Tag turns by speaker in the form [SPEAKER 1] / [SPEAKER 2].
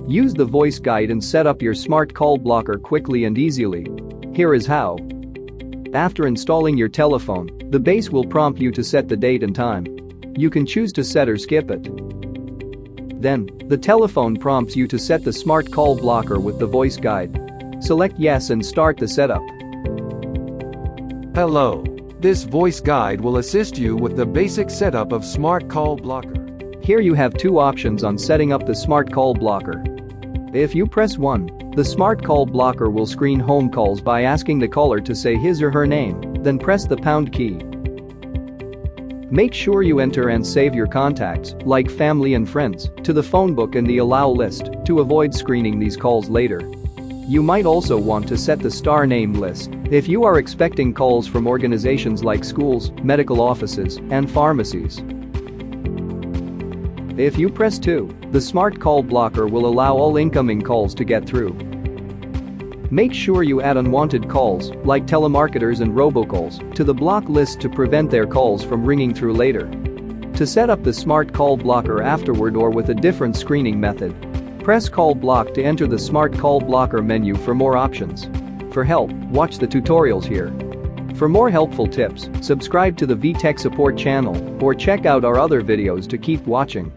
[SPEAKER 1] Use the voice guide and set up your smart call blocker quickly and easily. Here is how. After installing your telephone, the base will prompt you to set the date and time. You can choose to set or skip it. Then, the telephone prompts you to set the smart call blocker with the voice guide. Select yes and start the setup.
[SPEAKER 2] Hello. This voice guide will assist you with the basic setup of Smart Call Blocker.
[SPEAKER 1] Here you have two options on setting up the smart call blocker. If you press 1, the smart call blocker will screen home calls by asking the caller to say his or her name, then press the pound key. Make sure you enter and save your contacts, like family and friends, to the Phonebook and the Allow list to avoid screening these calls later. You might also want to set the star name list if you are expecting calls from organizations like schools, medical offices, and pharmacies. If you press 2, the smart call blocker will allow all incoming calls to get through. Make sure you add unwanted calls, like telemarketers and robocalls, to the block list to prevent their calls from ringing through later. To set up the smart call blocker afterward or with a different screening method, press Call Block to enter the Smart Call Blocker menu for more options. For help, watch the tutorials here. For more helpful tips, subscribe to the VTech support channel or check out our other videos to keep watching.